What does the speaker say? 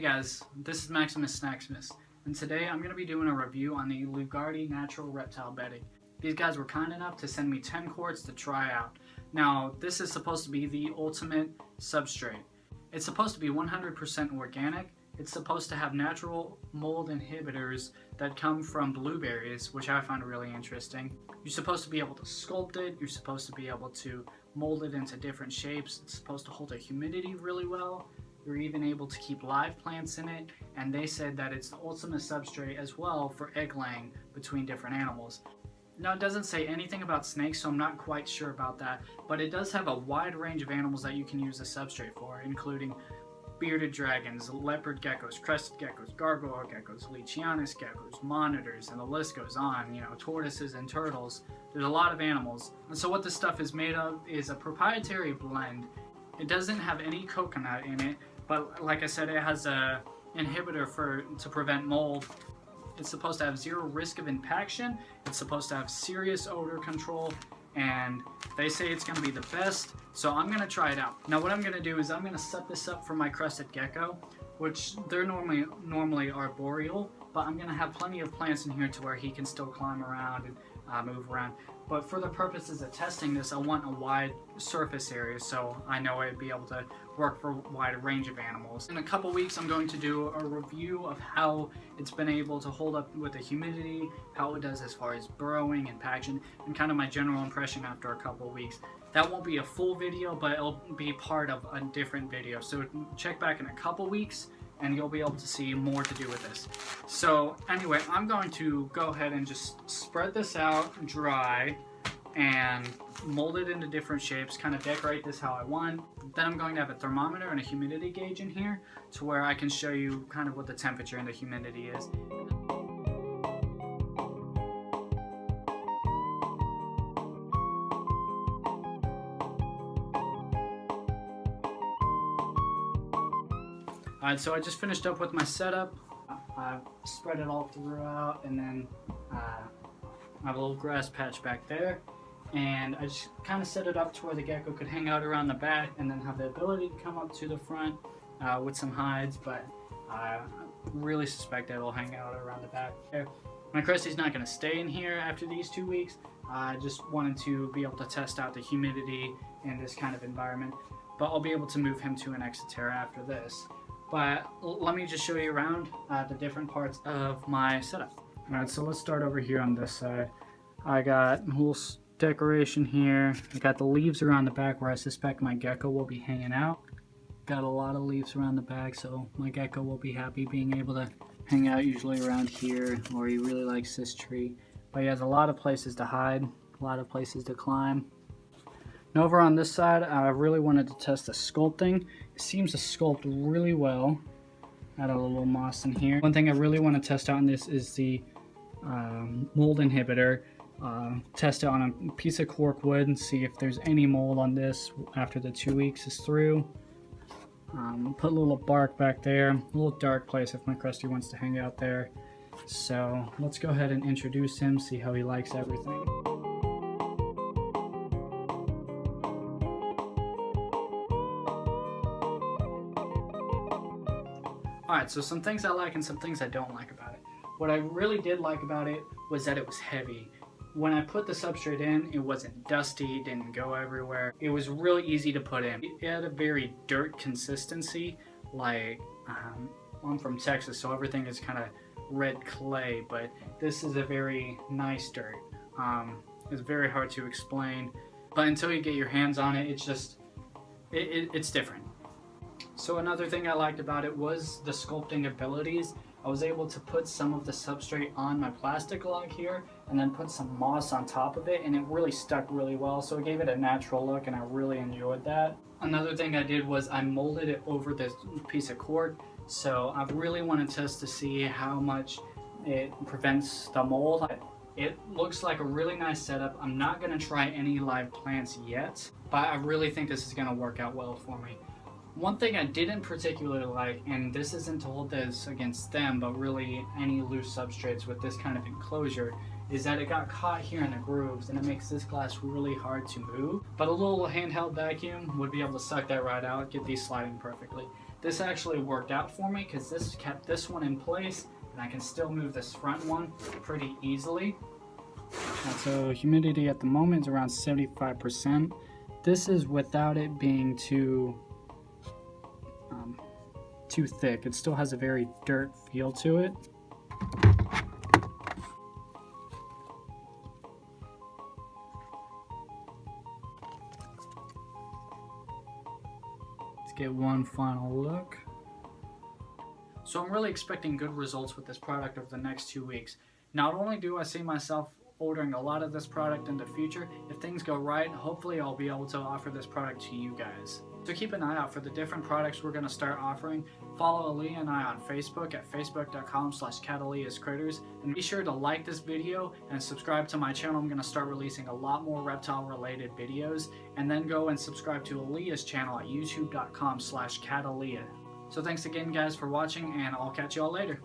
guys, this is Maximus Snacksmith, and today I'm going to be doing a review on the Lugarti Natural Reptile Bedding. These guys were kind enough to send me 10 quarts to try out. Now, this is supposed to be the ultimate substrate. It's supposed to be 100% organic. It's supposed to have natural mold inhibitors that come from blueberries, which I find really interesting. You're supposed to be able to sculpt it. You're supposed to be able to mold it into different shapes. It's supposed to hold the humidity really well. You're even able to keep live plants in it, and they said that it's the ultimate substrate as well for egg laying between different animals. Now, it doesn't say anything about snakes, so I'm not quite sure about that, but it does have a wide range of animals that you can use a substrate for, including bearded dragons, leopard geckos, crested geckos, gargoyle geckos, leachianus geckos, monitors, and the list goes on, tortoises and turtles. There's a lot of animals. And so what this stuff is made of is a proprietary blend. It doesn't have any coconut in it, but like I said, it has a inhibitor to prevent mold. It's supposed to have zero risk of impaction. It's supposed to have serious odor control, and they say it's going to be the best, so I'm going to try it out. Now what I'm going to do is I'm going to set this up for my crested gecko, which they're normally arboreal, but I'm going to have plenty of plants in here to where he can still climb around and move around. But for the purposes of testing this, I want a wide surface area so I know I'd be able to work for a wide range of animals. In a couple weeks, I'm going to do a review of how it's been able to hold up with the humidity, how it does as far as burrowing and paction, and kind of my general impression after a couple weeks. That won't be a full video, but it'll be part of a different video. So check back in a couple weeks and you'll be able to see more to do with this. So anyway, I'm going to go ahead and just spread this out dry and mold it into different shapes, kind of decorate this how I want. Then I'm going to have a thermometer and a humidity gauge in here to where I can show you kind of what the temperature and the humidity is. Alright, so I just finished up with my setup. I've spread it all throughout, and then I have a little grass patch back there. And I just kind of set it up to where the gecko could hang out around the back and then have the ability to come up to the front with some hides, but I really suspect it'll hang out around the back. My Cressy's not going to stay in here after these 2 weeks. I just wanted to be able to test out the humidity in this kind of environment, but I'll be able to move him to an Exoterra after this. But let me just show you around the different parts of my setup. Alright, so let's start over here on this side. I got a little decoration here. I got the leaves around the back where I suspect my gecko will be hanging out. Got a lot of leaves around the back, so my gecko will be happy being able to hang out usually around here, or he really likes this tree. But he has a lot of places to hide, a lot of places to climb. And over on this side, I really wanted to test the sculpting. It seems to sculpt really well. Add a little moss in here. One thing I really want to test out in this is the mold inhibitor. Test it on a piece of cork wood and see if there's any mold on this after the 2 weeks is through. Put a little bark back there, a little dark place if my Krusty wants to hang out there. So let's go ahead and introduce him, see how he likes everything. Alright, so some things I like and some things I don't like about it. What I really did like about it was that it was heavy. When I put the substrate in, it wasn't dusty, didn't go everywhere. It was really easy to put in. It had a very dirt consistency, like I'm from Texas, so everything is kind of red clay, but this is a very nice dirt. It's very hard to explain, but until you get your hands on it, it's just, it's different. So another thing I liked about it was the sculpting abilities. I was able to put some of the substrate on my plastic log here and then put some moss on top of it, and it really stuck really well, so it gave it a natural look and I really enjoyed that. Another thing I did was I molded it over this piece of cork, so I really want to test to see how much it prevents the mold. It looks like a really nice setup. I'm not going to try any live plants yet, but I really think this is going to work out well for me. One thing I didn't particularly like, and this isn't to hold this against them, but really any loose substrates with this kind of enclosure, is that it got caught here in the grooves and it makes this glass really hard to move. But a little handheld vacuum would be able to suck that right out, get these sliding perfectly. This actually worked out for me because this kept this one in place, and I can still move this front one pretty easily. So humidity at the moment is around 75%. This is without it being too thick. It still has a very dirt feel to it. Let's get one final look. So I'm really expecting good results with this product over the next 2 weeks. Not only do I see myself ordering a lot of this product in the future, if things go right, hopefully I'll be able to offer this product to you guys. So keep an eye out for the different products we're going to start offering. Follow Aaliyah and I on Facebook at facebook.com/CatAliyahsCritters, and be sure to like this video and subscribe to my channel. I'm going to start releasing a lot more reptile related videos, and then go and subscribe to Aaliyah's channel at youtube.com/CatAliyah. So thanks again guys for watching, and I'll catch you all later.